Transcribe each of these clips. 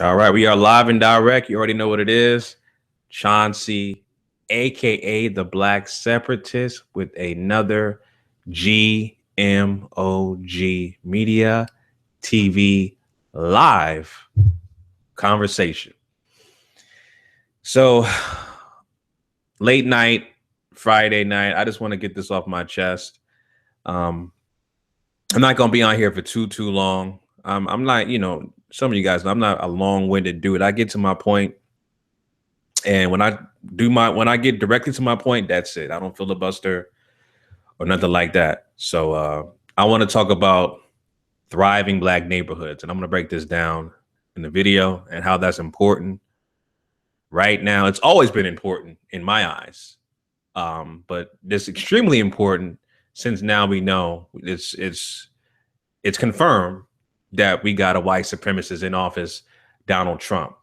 All right, we are live and direct. You already know what it is. Chauncey, aka the Black Separatist, with another GMOG Media TV live conversation. So, late night, Friday night, I just want to get this off my chest. Um, I'm not going to be on here for too long. I'm not, some of you guys know I'm not a long-winded dude. I get to my point. And when I get directly to my point, that's it. I don't filibuster or nothing like that. So I want to talk about thriving Black neighborhoods, and I'm going to break this down in the video and how that's important right now. It's always been important in my eyes, but it's extremely important since now we know it's confirmed that we got a white supremacist in office, Donald Trump.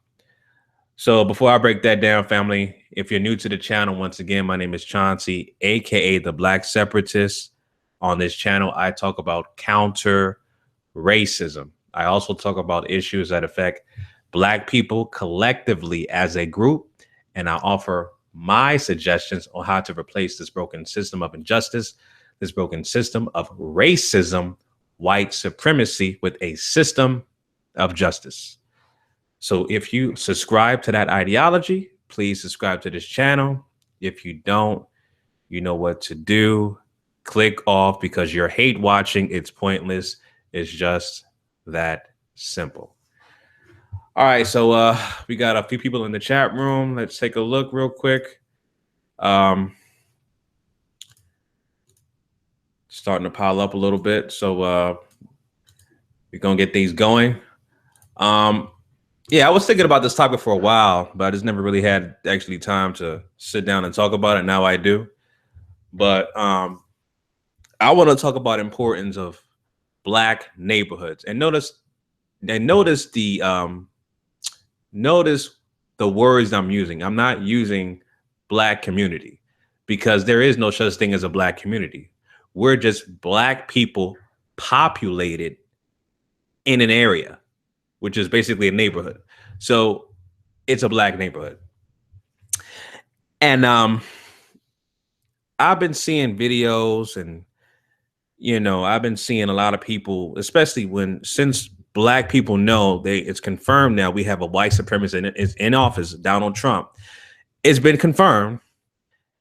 So before I break that down, family, if you're new to the channel, once again, my name is Chauncey, aka the Black Separatist. On this channel, I talk about counter racism. I also talk about issues that affect Black people collectively as a group, and I offer my suggestions on how to replace this broken system of injustice, this broken system of racism, white supremacy, with a system of justice. So if you subscribe to that ideology, please subscribe to this channel. If you don't, you know what to do. Click off because you're hate watching. It's pointless. It's just that simple. All right, so we got a few people in the chat room. Let's take a look real quick. Starting to pile up a little bit. So we're going to get these going. Yeah, I was thinking about this topic for a while, but I just never really had actually time to sit down and talk about it. Now I do. But I want to talk about importance of Black neighborhoods. And notice the words I'm using. I'm not using Black community because there is no such thing as a Black community. We're just Black people populated in an area, which is basically a neighborhood. So it's a Black neighborhood. And I've been seeing videos and, I've been seeing a lot of people, especially since Black people know it's confirmed now we have a white supremacist in office, Donald Trump. It's been confirmed.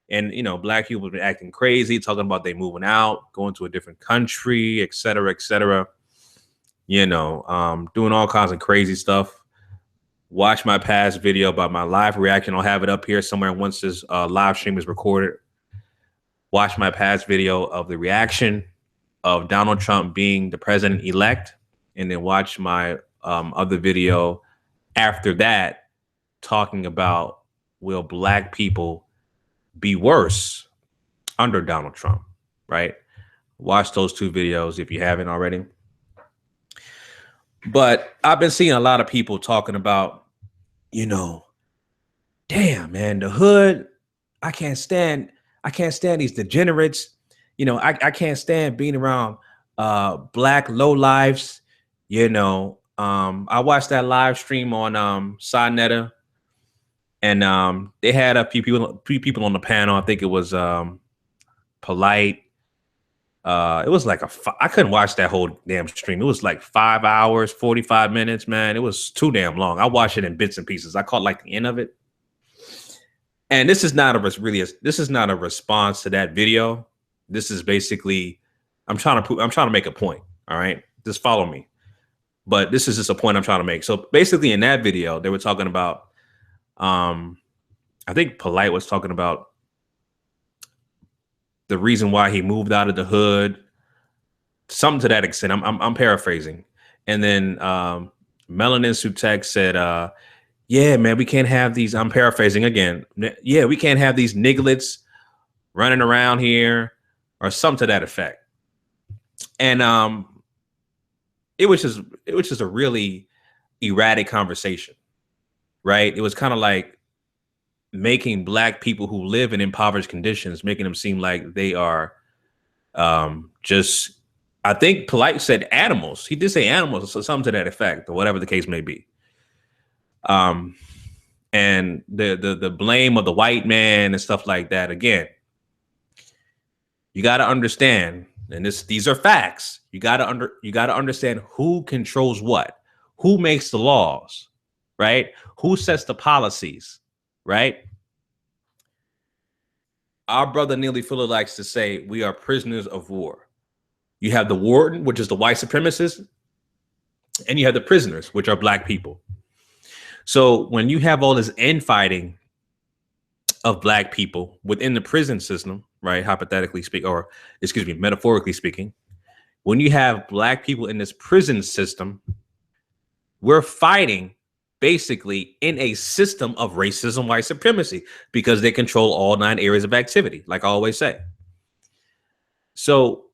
And, Black people have been acting crazy, talking about they moving out, going to a different country, et cetera, et cetera. Doing all kinds of crazy stuff. Watch my past video about my live reaction. I'll have it up here somewhere once this live stream is recorded. Watch my past video of the reaction of Donald Trump being the president-elect, and then watch my other video after that talking about will Black people be worse under Donald Trump, right? Watch those two videos if you haven't already. But I've been seeing a lot of people talking about, damn, man, the hood, I can't stand these degenerates. I can't stand being around Black lowlifes. I watched that live stream on Sonetta, and they had a few people on the panel. I think it was Polite. It was like I couldn't watch that whole damn stream. It was like 5 hours, 45 minutes, man. It was too damn long. I watched it in bits and pieces. I caught like the end of it. And this is not a response to that video. This is basically, I'm trying to make a point. All right, just follow me. But this is just a point I'm trying to make. So basically in that video, they were talking about, I think Polite was talking about the reason why he moved out of the hood, something to that extent. I'm paraphrasing. And then Melanin Sutek said, yeah, man, we can't have these. I'm paraphrasing again. Yeah, we can't have these nigglets running around here, or something to that effect. And it was just a really erratic conversation, right? It was kind of like making Black people who live in impoverished conditions, making them seem like they are just, I think Polite said animals. He did say animals, or something to that effect, or whatever the case may be. And the blame of the white man and stuff like that. Again, you got to understand, and these are facts. You got to understand who controls what, who makes the laws, right? Who sets the policies, right? Our brother Neely Fuller likes to say we are prisoners of war. You have the warden, which is the white supremacists, and you have the prisoners, which are black people. So when you have all this infighting of black people within the prison system, right? Hypothetically speaking, or excuse me, metaphorically speaking, when you have black people in this prison system, we're fighting basically in a system of racism, white supremacy, because they control all 9 areas of activity, like I always say. So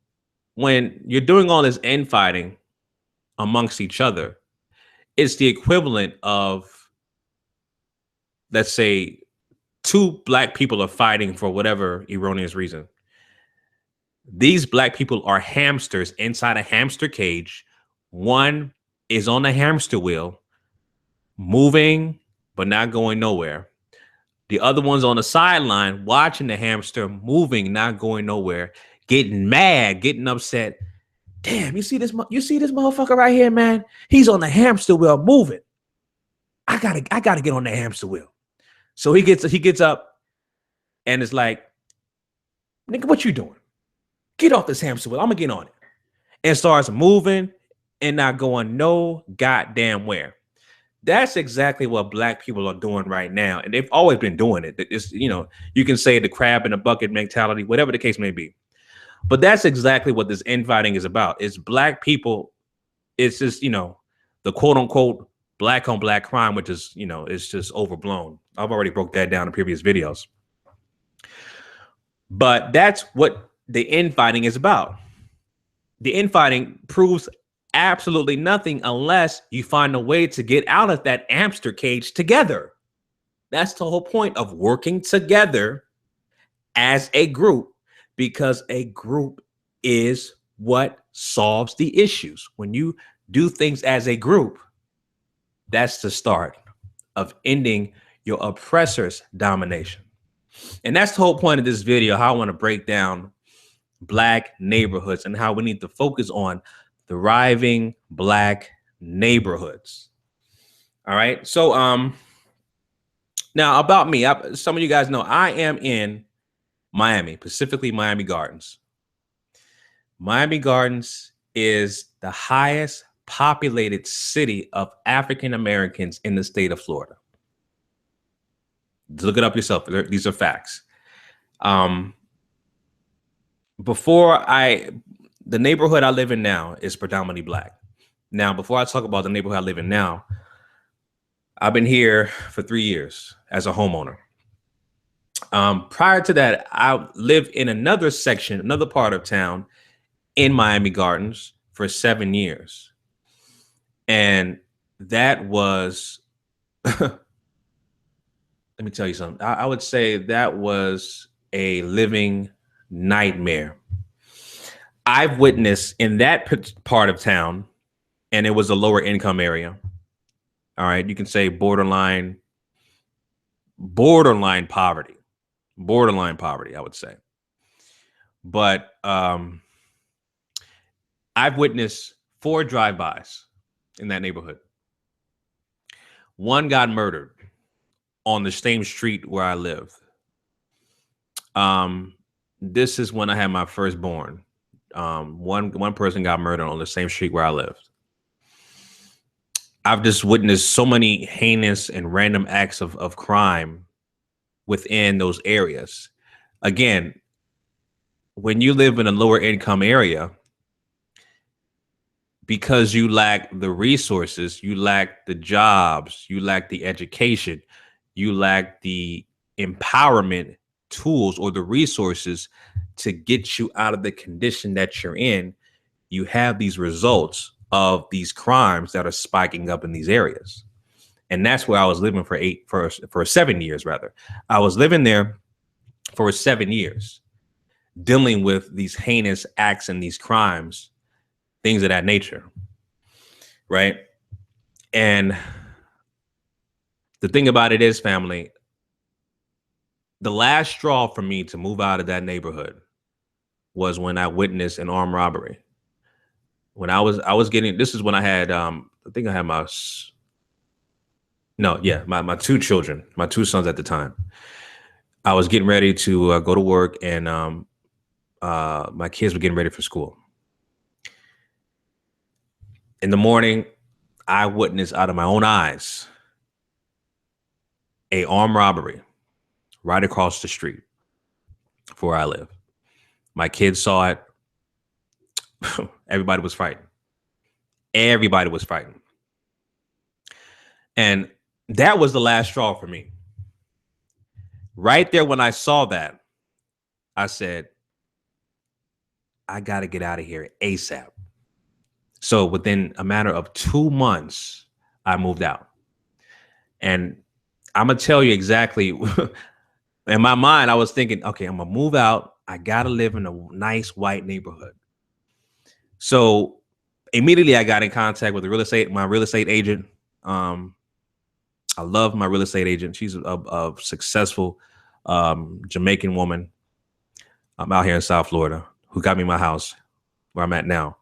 when you're doing all this infighting amongst each other, it's the equivalent of, let's say, 2 black people are fighting for whatever erroneous reason. These black people are hamsters inside a hamster cage. One is on the hamster wheel, moving, but not going nowhere. The other one's on the sideline, watching the hamster moving, not going nowhere, getting mad, getting upset. Damn, you see this motherfucker right here, man? He's on the hamster wheel moving. I gotta get on the hamster wheel. So he gets up and it's like, nigga, what you doing? Get off this hamster wheel. I'm gonna get on it. And starts moving and not going no goddamn where. That's exactly what black people are doing right now. And they've always been doing it. It's, you can say the crab in a bucket mentality, whatever the case may be. But that's exactly what this infighting is about. It's black people. It's just, the quote unquote black on black crime, which is, it's just overblown. I've already broke that down in previous videos. But that's what the infighting is about. The infighting proves absolutely nothing unless you find a way to get out of that hamster cage together. That's the whole point of working together as a group, because a group is what solves the issues. When you do things as a group, that's the start of ending your oppressor's domination. And that's the whole point of this video, how I want to break down black neighborhoods and how we need to focus on thriving black neighborhoods. All right. So now about me, some of you guys know I am in Miami, specifically Miami Gardens. Miami Gardens is the highest populated city of African Americans in the state of Florida. Look it up yourself. These are facts. The neighborhood I live in now is predominantly black. Now, before I talk about the neighborhood I live in now, I've been here for 3 years as a homeowner. Prior to that, I lived in another section, another part of town in Miami Gardens for 7 years. And that was, let me tell you something. I would say that was a living nightmare. I've witnessed in that part of town, and it was a lower income area. All right. You can say borderline poverty, I would say. But I've witnessed 4 drive-bys in that neighborhood. One got murdered on the same street where I live. This is when I had my firstborn. One person got murdered on the same street where I lived. I've just witnessed so many heinous and random acts of crime within those areas. Again, when you live in a lower income area, because you lack the resources, you lack the jobs, you lack the education, you lack the empowerment tools or the resources to get you out of the condition that you're in, you have these results of these crimes that are spiking up in these areas. And that's where I was living for 7 years, rather. I was living there for 7 years, dealing with these heinous acts and these crimes, things of that nature. Right. And The thing about it is, family, the last straw for me to move out of that neighborhood was when I witnessed an armed robbery. When I was getting, this is when I had, I think I had my two children, my two sons at the time. I was getting ready to go to work, and my kids were getting ready for school. In the morning, I witnessed out of my own eyes a armed robbery right across the street from where I live. My kids saw it. Everybody was frightened. Everybody was frightened. And that was the last straw for me. Right there when I saw that, I said, I got to get out of here ASAP. So within a matter of 2 months, I moved out. And I'm going to tell you exactly. In my mind, I was thinking, okay, I'm going to move out. I got to live in a nice white neighborhood. So immediately I got in contact with my real estate agent. I love my real estate agent. She's a successful Jamaican woman out here in South Florida who got me my house where I'm at now.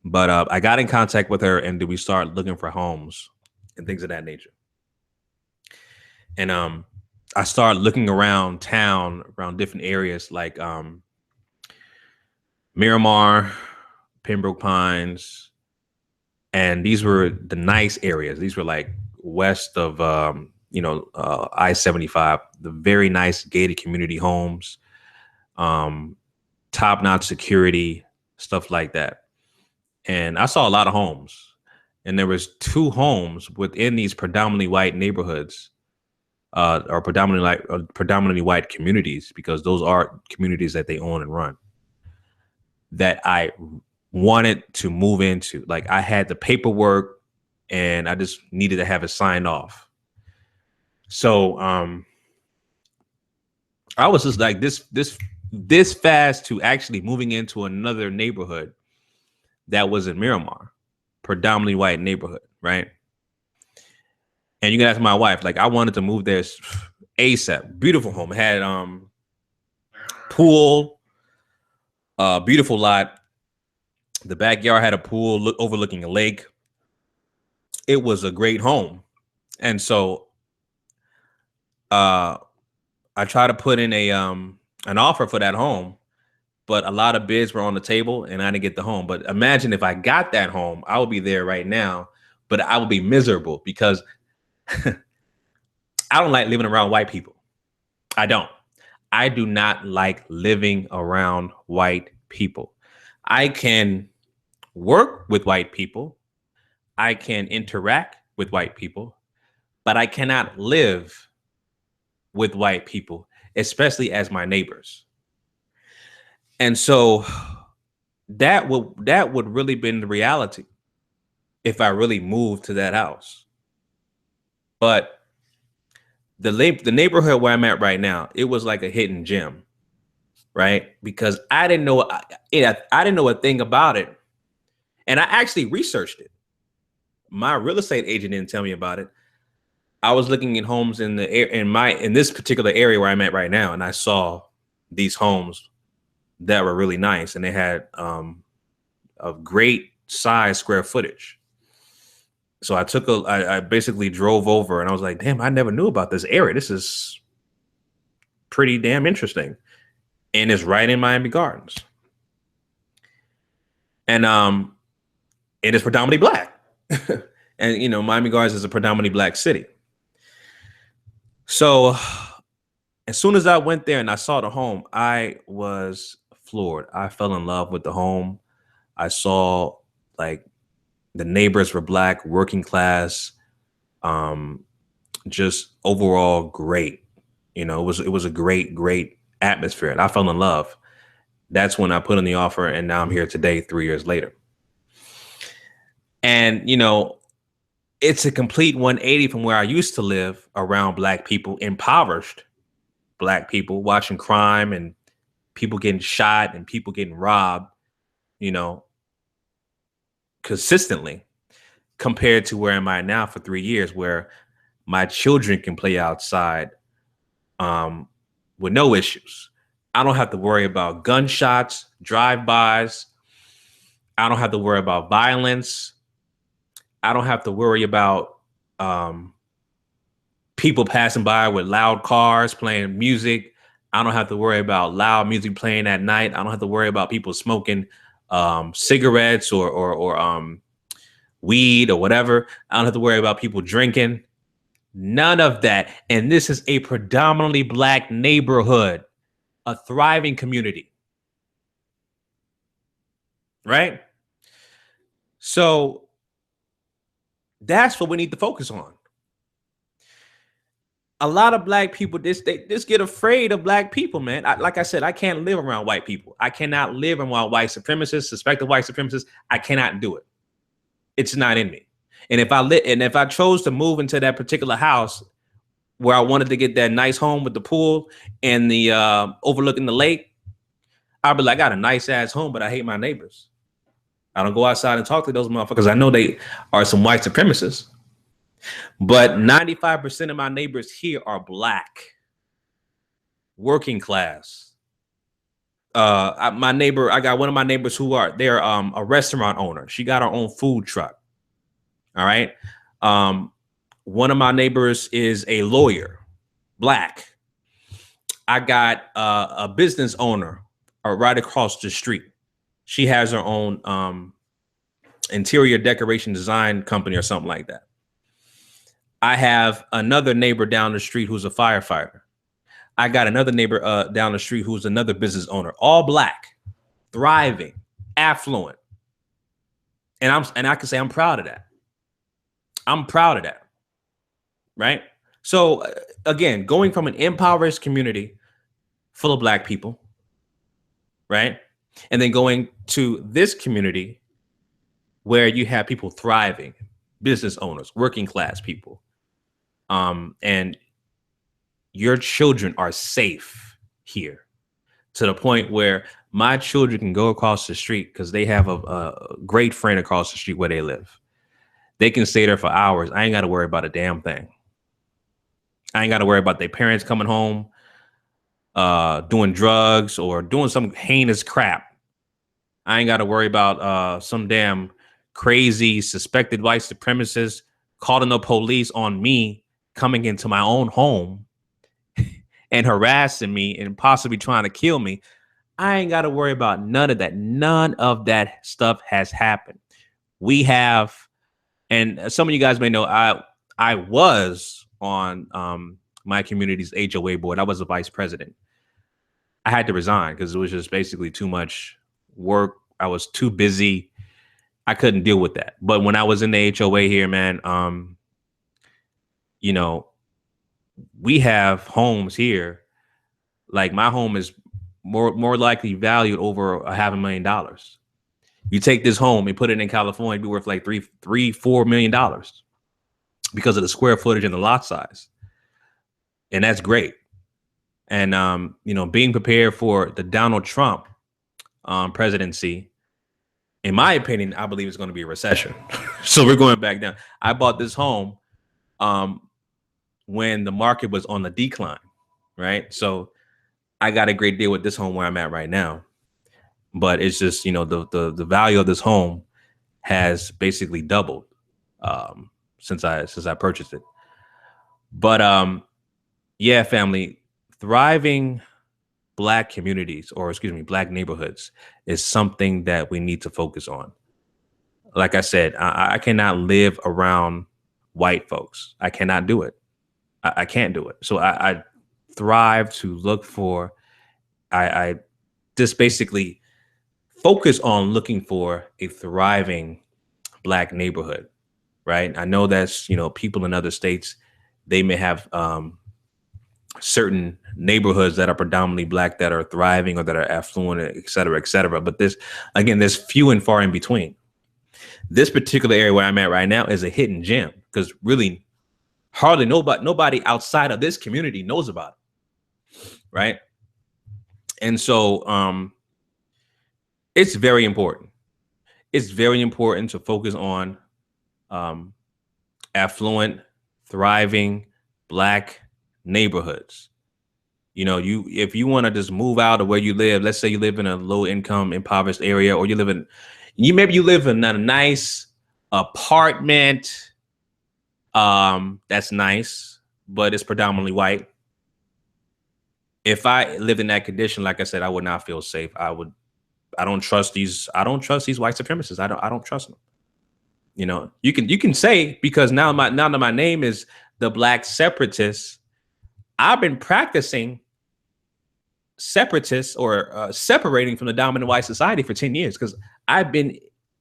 But I got in contact with her, and we start looking for homes and things of that nature. And I started looking around town, around different areas like Miramar, Pembroke Pines. And these were the nice areas. These were like west of, I-75, the very nice gated community homes, top-notch security, stuff like that. And I saw a lot of homes, and there was 2 homes within these predominantly white neighborhoods, or predominantly white communities, because those are communities that they own and run, that I wanted to move into. Like, I had the paperwork, and I just needed to have it signed off. So I was just like this fast to actually moving into another neighborhood that was in Miramar, predominantly white neighborhood, right? And you can ask my wife, like, I wanted to move there ASAP. Beautiful home. It had pool, beautiful lot. The backyard had a pool overlooking a lake. It was a great home. And so I tried to put in an offer for that home, but a lot of bids were on the table and I didn't get the home. But imagine if I got that home, I would be there right now, but I would be miserable because I don't like living around white people. I don't. I do not like living around white people. I can work with white people. I can interact with white people, but I cannot live with white people, especially as my neighbors. And so that would really been the reality if I really moved to that house. But the neighborhood where I'm at right now, it was like a hidden gem, right? Because I didn't know a thing about it, and I actually researched it. My real estate agent didn't tell me about it. I was looking at homes in this particular area where I'm at right now, and I saw these homes that were really nice, and they had a great size square footage. So I basically drove over, and I was like, damn, I never knew about this area. This is pretty damn interesting. And it's right in Miami Gardens. And it is predominantly black. And, Miami Gardens is a predominantly black city. So as soon as I went there and I saw the home, I was floored. I fell in love with the home. I saw like the neighbors were black, working class, just overall great. It was a great atmosphere, and I fell in love. That's when I put in the offer, and now I'm here today, 3 years later. And it's a complete 180 from where I used to live around black people, impoverished black people, watching crime and people getting shot and people getting robbed, consistently, compared to where am I now for 3 years, where my children can play outside with no issues. I don't have to worry about gunshots, drive-bys. I don't have to worry about violence. I don't have to worry about people passing by with loud cars playing music. I don't have to worry about loud music playing at night. I don't have to worry about people smoking cigarettes or weed or whatever. I don't have to worry about people drinking. None of that. And this is a predominantly Black neighborhood, a thriving community. Right? So that's what we need to focus on. A lot of Black people, they just get afraid of Black people, man. Like I said, I can't live around white people. I cannot live around white supremacists, suspected white supremacists. I cannot do it. It's not in me. And if I chose to move into that particular house where I wanted to get that nice home with the pool and the overlooking the lake, I'd be like, I got a nice ass home, but I hate my neighbors. I don't go outside and talk to those motherfuckers. I know they are some white supremacists. But 95% of my neighbors here are Black, working class. I got one of my neighbors they're a restaurant owner. She got her own food truck. All right. One of my neighbors is a lawyer, Black. I got a business owner right across the street. She has her own interior decoration design company or something like that. I have another neighbor down the street who's a firefighter. I got another neighbor down the street who's another business owner, all Black, thriving, affluent. And I can say I'm proud of that. I'm proud of that. Right? So again, going from an impoverished community full of Black people, right? And then going to this community where you have people thriving, business owners, working class people. And your children are safe here to the point where my children can go across the street because they have a great friend across the street where they live. They can stay there for hours. I ain't got to worry about a damn thing. I ain't got to worry about their parents coming home, doing drugs or doing some heinous crap. I ain't got to worry about some damn crazy suspected white supremacists calling the police on me, coming into my own home and harassing me and possibly trying to kill me. I ain't got to worry about none of that. None of that stuff has happened. We have, and some of you guys may know, I was on my community's HOA board. I was a vice president. I had to resign because it was just basically too much work. I was too busy. I couldn't deal with that. But when I was in the HOA here, man, you know, we have homes here. Like my home is more likely valued over $500,000. You take this home and put it in California, it'd be worth like $4 million because of the square footage and the lot size. And that's great. And, you know, being prepared for the Donald Trump presidency, in my opinion, I believe it's going to be a recession. So we're going back down. I bought this home when the market was on the decline, right? So I got a great deal with this home where I'm at right now. But it's just, you know, the value of this home has basically doubled since I purchased it. But yeah, family, thriving Black communities, or excuse me, Black neighborhoods is something that we need to focus on. Like I said, I cannot live around white folks. I cannot do it. I can't do it. So I thrive to look for, I just basically focus on looking for a thriving Black neighborhood, right? I know that's, you know, people in other states, they may have certain neighborhoods that are predominantly Black that are thriving or that are affluent, et cetera, et cetera. But there's few and far in between. This particular area where I'm at right now is a hidden gem because really hardly nobody outside of this community knows about it, right? And so it's very important. It's very important to focus on affluent, thriving Black neighborhoods. You know, if you want to just move out of where you live, let's say you live in a low income impoverished area, or you live in a nice apartment that's nice, but it's predominantly white. If I lived in that condition, like I said, I would not feel safe. I don't trust these white supremacists. I don't trust them. You know, you can say, because now that my name is the Black separatist, I've been practicing separatists or separating from the dominant white society for 10 years, because I've been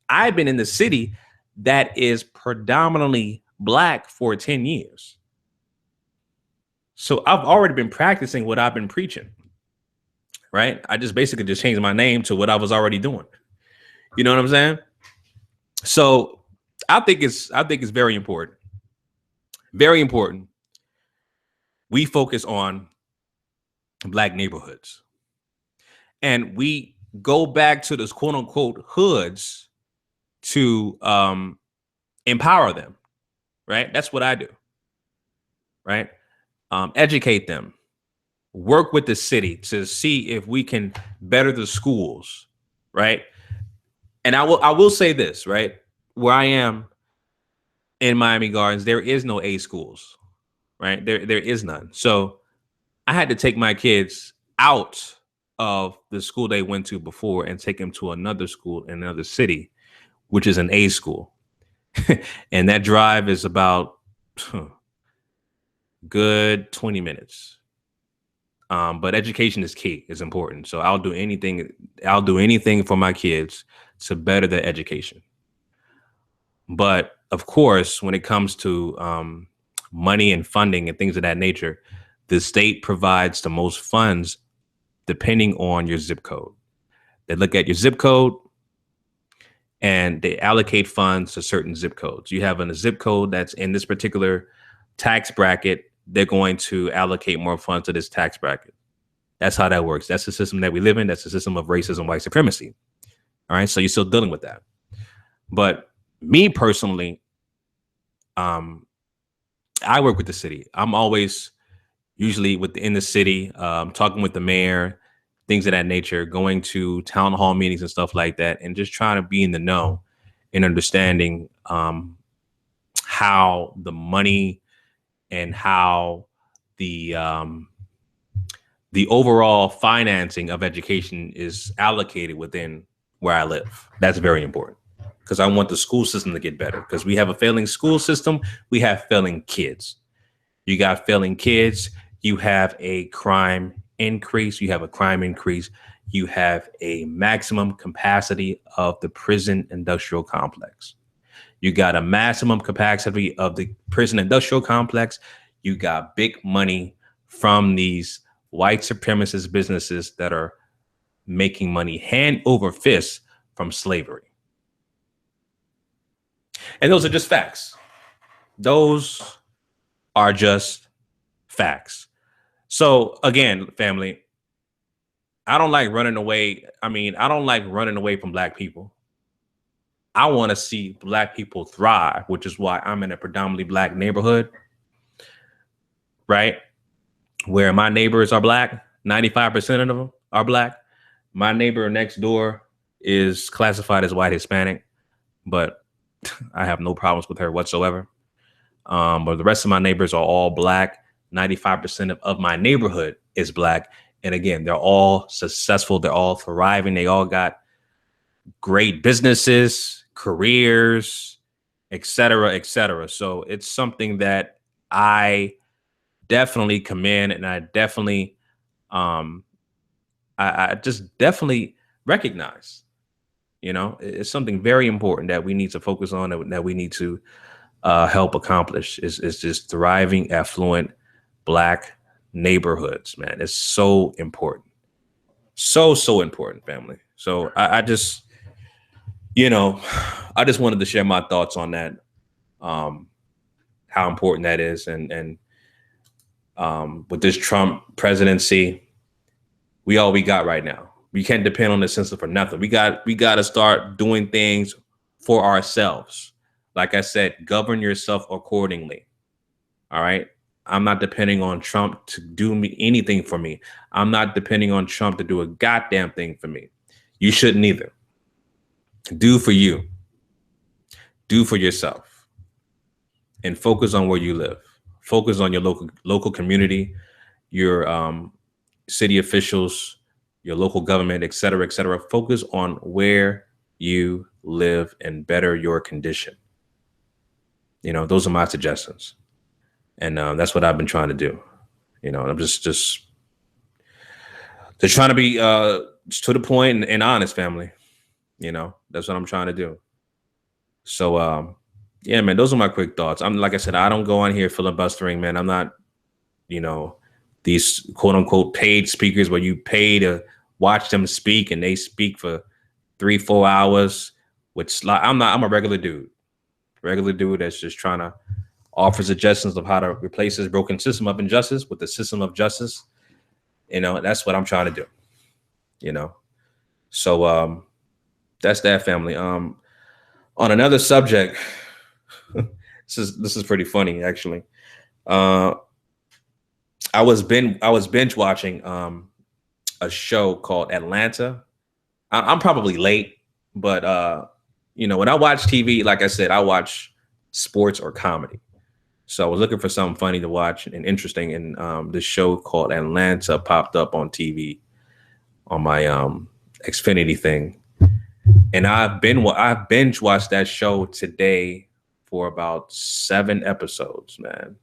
in the city that is predominantly Black for 10 years. So I've already been practicing what I've been preaching, right? I just basically just changed my name to what I was already doing. You know what I'm saying? So I think it's very important. Very important. We focus on Black neighborhoods, and we go back to those quote unquote hoods to empower them, right? That's what I do, right? Educate them, work with the city to see if we can better the schools, right? And I will say this, right? Where I am in Miami Gardens, there is no A schools, right? There is none. So I had to take my kids out of the school they went to before and take them to another school in another city, which is an A school. And that drive is about good 20 minutes. But education is key, is important. So I'll do anything for my kids to better their education. But of course, when it comes to money and funding and things of that nature, the state provides the most funds depending on your zip code. They look at your zip code and they allocate funds to certain zip codes. You have a zip code that's in this particular tax bracket, they're going to allocate more funds to this tax bracket. That's how that works. That's the system that we live in. That's the system of racism, white supremacy. All right. So you're still dealing with that. But me personally, I work with the city. I'm always usually within the city, talking with the mayor, things of that nature, going to town hall meetings and stuff like that, and just trying to be in the know and understanding how the money and how the overall financing of education is allocated within where I live. That's very important, because I want the school system to get better, because we have a failing school system. We have failing kids. You got failing kids. You have a crime increase. You have a maximum capacity of the prison industrial complex. You got a maximum capacity of the prison industrial complex. You got big money from these white supremacist businesses that are making money hand over fist from slavery. And those are just facts. Those are just facts. So again, family, I don't like running away. I don't like running away from Black people. I want to see Black people thrive, which is why I'm in a predominantly Black neighborhood, right? Where my neighbors are Black, 95% of them are Black. My neighbor next door is classified as white Hispanic, but I have no problems with her whatsoever. But the rest of my neighbors are all Black. 95% of my neighborhood is Black. And again, they're all successful. They're all thriving. They all got great businesses, careers, et cetera, et cetera. So it's something that I definitely commend, and I definitely, I just definitely recognize, you know, it's something very important that we need to focus on, that we need to help accomplish is just thriving, affluent Black neighborhoods, man. It's so important. So important, family. So I just, you know, I just wanted to share my thoughts on that, how important that is. And with this Trump presidency, we all we got right now. We can't depend on the censor for nothing. We got to start doing things for ourselves. Like I said, govern yourself accordingly. All right. I'm not depending on Trump to do me anything for me. I'm not depending on Trump to do a goddamn thing for me. You shouldn't either. Do for you. Do for yourself. And focus on where you live. Focus on your local community, your city officials, your local government, et cetera, et cetera. Focus on where you live and better your condition. You know, those are my suggestions. And that's what I've been trying to do. You know, I'm just trying to be to the point and honest, family. You know, that's what I'm trying to do. So, yeah, man, those are my quick thoughts. I'm like I said, I don't go on here filibustering, man. I'm not, you know, these quote unquote paid speakers where you pay to watch them speak and they speak for 3-4 hours. I'm a regular dude that's just trying to offer suggestions of how to replace this broken system of injustice with the system of justice. You know, that's what I'm trying to do. You know, so that's that, family. On another subject, this is pretty funny actually. I was binge watching a show called Atlanta. I'm probably late, but you know, when I watch TV, like I said, I watch sports or comedy. So I was looking for something funny to watch and interesting, and this show called Atlanta popped up on TV on my Xfinity thing, and I've binge watched that show today for about 7 episodes, man.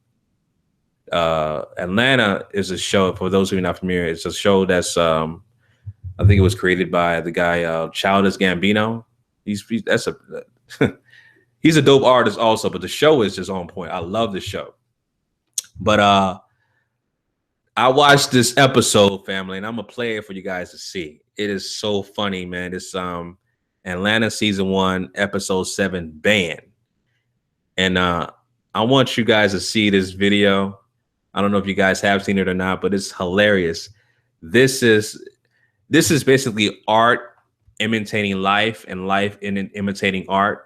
Atlanta is a show, for those who are not familiar, it's a show that's I think it was created by the guy Childish Gambino. He's a dope artist also, but the show is just on point. I love the show. But I watched this episode, family, and I'm gonna play it for you guys to see. It is so funny, man. It's Atlanta season 1, episode 7, Ban. And I want you guys to see this video. I don't know if you guys have seen it or not, but it's hilarious. This is basically art imitating life and life imitating art.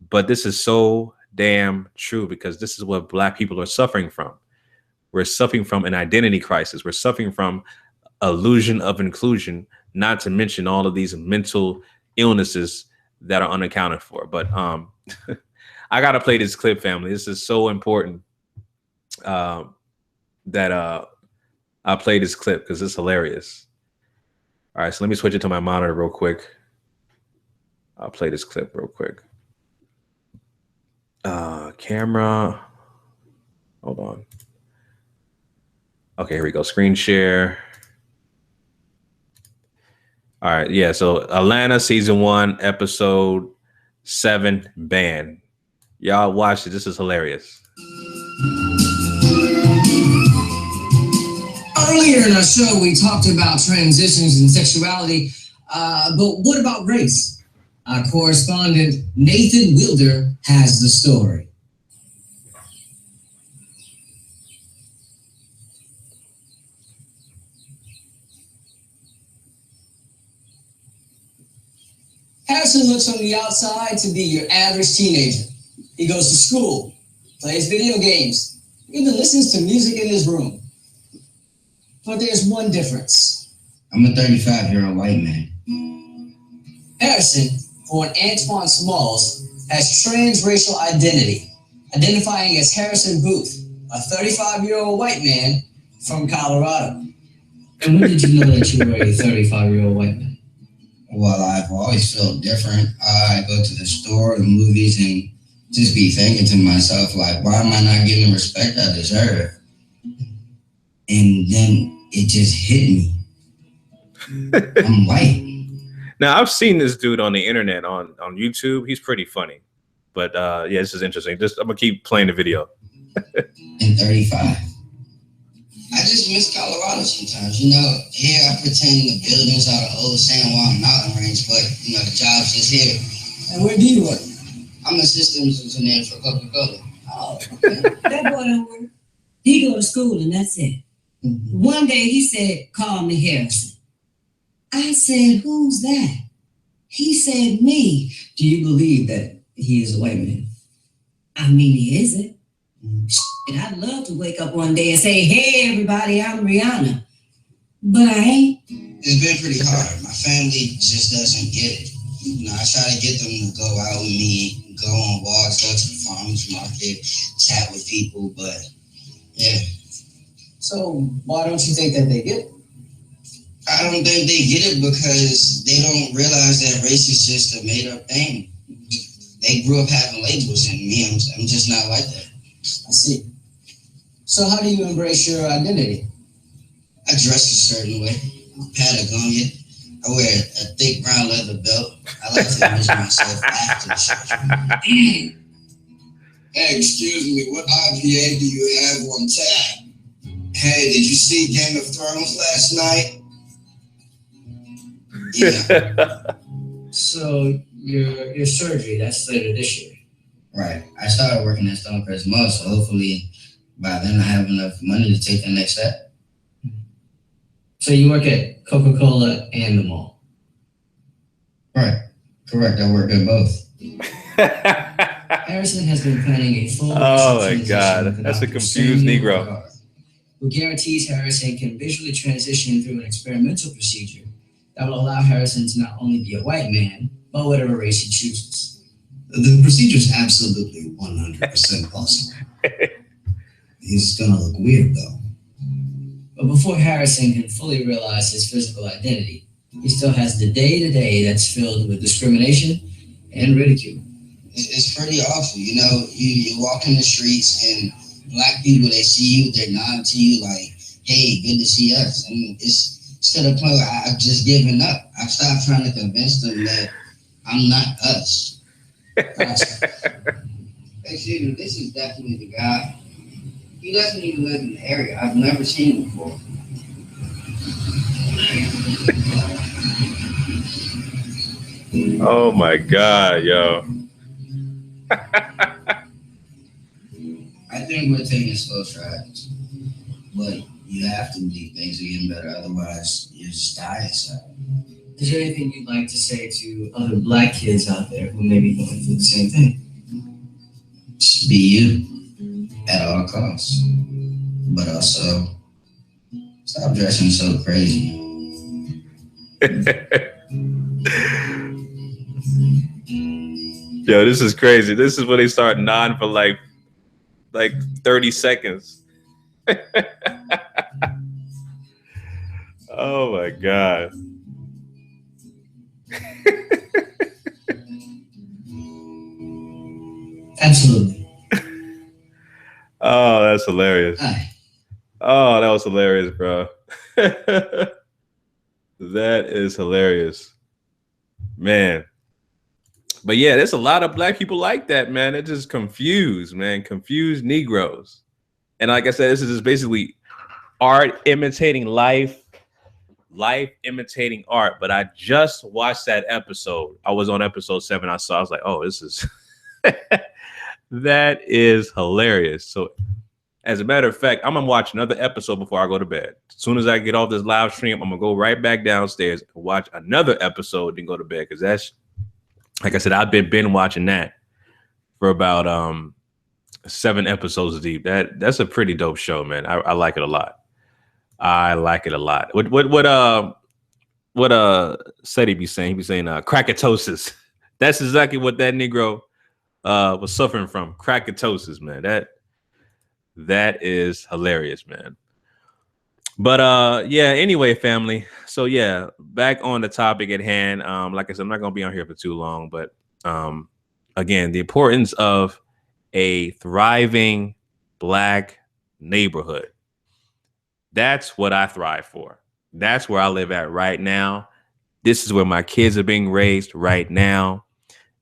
But this is so damn true, because this is what Black people are suffering from. We're suffering from an identity crisis. We're suffering from illusion of inclusion, not to mention all of these mental illnesses that are unaccounted for. But I got to play this clip, family. This is so important that I play this clip because it's hilarious. All right, so let me switch it to my monitor real quick. I'll play this clip real quick. Camera. Hold on. Okay, here we go. Screen share. All right, yeah. So Atlanta season 1, episode 7, Ban. Y'all watch it. This is hilarious. Earlier in our show, we talked about transitions and sexuality, but what about race? Our correspondent, Nathan Wilder, has the story. Harrison looks on the outside to be your average teenager. He goes to school, plays video games, even listens to music in his room. But there's one difference. I'm a 35-year-old white man. Harrison, born Antoine Smalls, has transracial identity, identifying as Harrison Booth, a 35-year-old white man from Colorado. And when did you know that you were a 35-year-old white man? Well, I've always felt different. I go to the store, the movies, and just be thinking to myself, like, why am I not getting the respect I deserve? And then it just hit me. I'm white. Now, I've seen this dude on the internet on YouTube. He's pretty funny. But yeah, this is interesting. I'm going to keep playing the video. And 35. I just miss Colorado sometimes. You know, here I pretend the buildings are the old San Juan mountain range, but, you know, the job's just here. And where do you work? I'm a systems engineer for Coca-Cola. Oh, okay. That boy don't work. He go to school and that's it. Mm-hmm. One day he said, call me Harrison. I said, who's that? He said, me. Do you believe that he is a white man? I mean, he isn't. And I'd love to wake up one day and say, hey, everybody, I'm Rihanna. But I ain't. It's been pretty hard. My family just doesn't get it. You know, I try to get them to go out with me, go on walks, go to the farmer's market, chat with people, but yeah. So why don't you think that they get it? I don't think they get it because they don't realize that race is just a made-up thing. They grew up having labels, and me, I'm just not like that. I see. So how do you embrace your identity? I dress a certain way. Patagonia. I wear a thick brown leather belt. I like to imagine myself after the show. Hey, excuse me, what IPA do you have on tap? Hey, did you see Game of Thrones last night? Yeah. So your surgery, that's later this year. Right. I started working at Stonecrest Mall, so hopefully by then I have enough money to take the next step. So you work at Coca-Cola and the mall? Right. Correct. I work at both. Harrison has been planning a full. Oh my God, that's a confused Negro. Who guarantees Harrison can visually transition through an experimental procedure that will allow Harrison to not only be a white man, but whatever race he chooses. The procedure is absolutely 100% possible. He's gonna look weird though. But before Harrison can fully realize his physical identity, he still has the day-to-day that's filled with discrimination and ridicule. It's pretty awful. You know, you walk in the streets and black people, they see you, they're nodding to you like, hey, good to see us. And it's to the point where I've just given up. I've stopped trying to convince them that I'm not us. Excuse me, this is definitely the guy. He doesn't even live in the area. I've never seen him before. Oh my God, yo. I think we're taking slow strides, but you have to believe things are getting better. Otherwise, you just die inside. Is there anything you'd like to say to other black kids out there who may be going through the same thing? Just be you at all costs, but also stop dressing so crazy. Yo, this is crazy. This is when they start nodding for like 30 seconds. Oh my God. Absolutely. Oh, that's hilarious. Hi. Oh, that was hilarious, bro. That is hilarious, man. But yeah, there's a lot of black people like that, man. They're just confused, man. Confused Negroes. And like I said, this is just basically art imitating life, life imitating art. But I just watched that episode. I was on episode 7. I was like, oh, this is that is hilarious. So as a matter of fact, I'm gonna watch another episode before I go to bed. As soon as I get off this live stream, I'm gonna go right back downstairs and watch another episode and go to bed. Because that's, like I said, I've been watching that for about 7 episodes deep. That's a pretty dope show, man. I like it a lot. I like it a lot. What said he be saying? He be saying crackatosis. That's exactly what that Negro was suffering from. Crackatosis, man. That is hilarious, man. But yeah, anyway, family. So yeah, back on the topic at hand. Like I said, I'm not gonna be on here for too long, but again, the importance of a thriving black neighborhood. That's what I thrive for. That's where I live at right now. This is where my kids are being raised right now.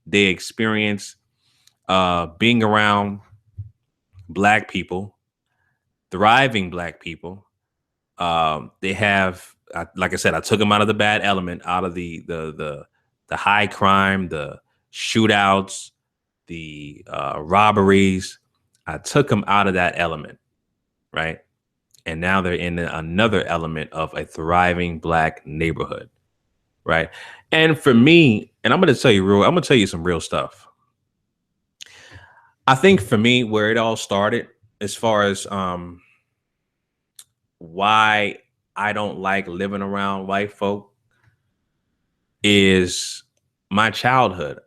They experience being around black people, thriving black people. They have, like I said, I took them out of the bad element, out of the high crime, the shootouts, the robberies. I took them out of that element, right? And now they're in another element of a thriving black neighborhood, right? And for me, and I'm going to tell you some real stuff. I think for me, where it all started, as far as why I don't like living around white folk, is my childhood.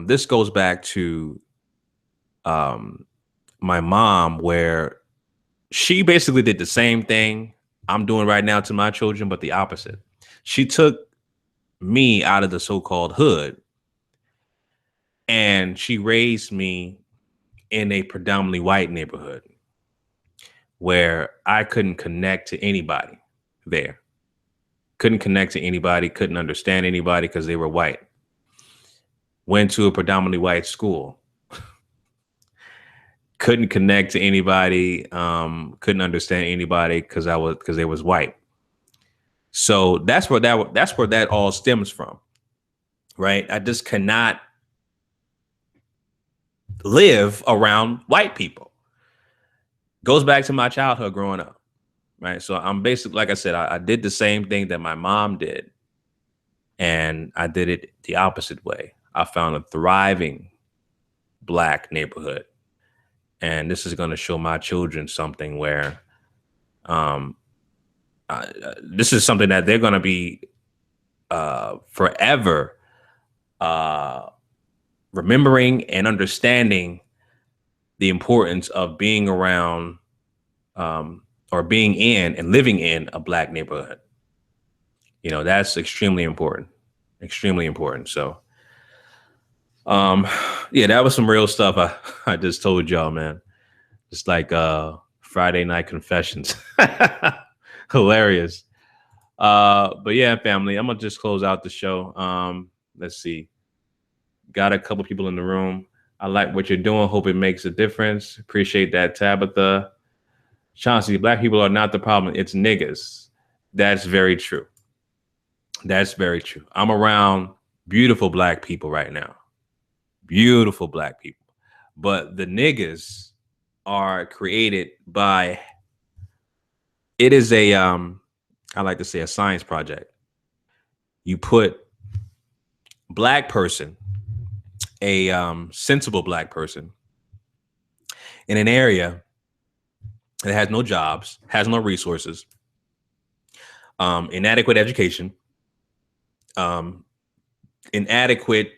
This goes back to my mom, where she basically did the same thing I'm doing right now to my children, but the opposite. She took me out of the so-called hood and she raised me in a predominantly white neighborhood where I couldn't connect to anybody there. Couldn't connect to anybody, couldn't understand anybody because they were white. Went to a predominantly white school. Couldn't connect to anybody, couldn't understand anybody because they was white. So that's where that all stems from, right? I just cannot live around white people. Goes back to my childhood growing up, right? So I'm basically, like I said, I did the same thing that my mom did, and I did it the opposite way. I found a thriving Black neighborhood, and this is going to show my children something where this is something that they're going to be forever remembering and understanding the importance of being around or being in and living in a Black neighborhood. You know, that's extremely important, extremely important. So, yeah, that was some real stuff I just told y'all, man. Just like Friday night confessions. Hilarious. But yeah, family, I'm gonna just close out the show. Let's see. Got a couple people in the room. I like what you're doing. Hope it makes a difference. Appreciate that, Tabitha. Chauncey, Black people are not the problem. It's niggas. That's very true. That's very true. I'm around beautiful Black people right now. Beautiful Black people. But the niggas are created by, it is a, I like to say, a science project. You put Black person, a sensible Black person, in an area that has no jobs, has no resources, inadequate education, inadequate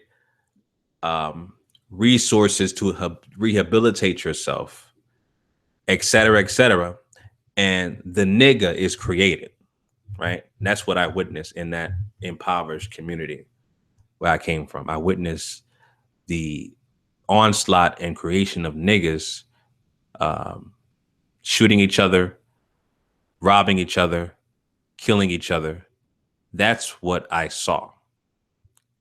resources to rehabilitate yourself, et cetera, and the nigga is created, right? And that's what I witnessed in that impoverished community where I came from. I witnessed the onslaught and creation of niggas shooting each other, robbing each other, killing each other. That's what I saw.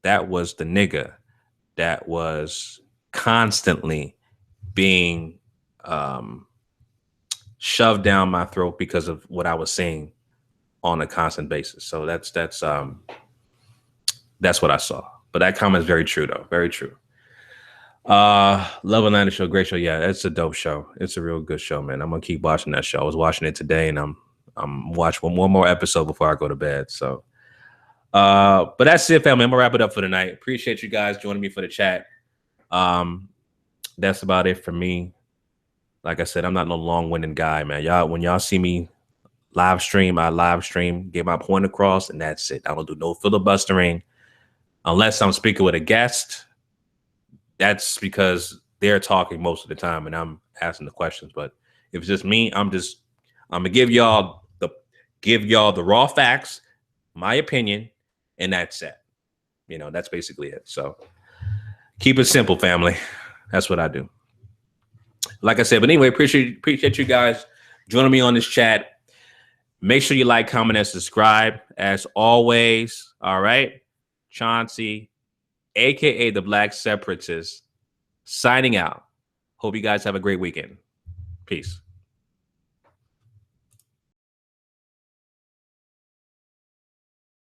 That was the nigga that was constantly being shoved down my throat because of what I was saying on a constant basis. So that's what I saw. But that comment is very true, though. Very true. Love Atlanta show, great show. Yeah, it's a dope show. It's a real good show, man. I'm gonna keep watching that show. I was watching it today, and I'm watching one more episode before I go to bed. So, but that's it, family. I'm gonna wrap it up for tonight. Appreciate you guys joining me for the chat. That's about it for me. Like I said, I'm not no long-winded guy, man. When y'all see me live stream, I live stream, get my point across, and that's it. I don't do no filibustering unless I'm speaking with a guest. That's because they're talking most of the time and I'm asking the questions. But if it's just me, I'm gonna give y'all the raw facts, my opinion, and that's it. You know, that's basically it. So keep it simple, family. That's what I do. Like I said, but anyway, appreciate you guys joining me on this chat. Make sure you like, comment, and subscribe as always. All right. Chauncey, aka the Black Separatist, signing out. Hope you guys have a great weekend. Peace.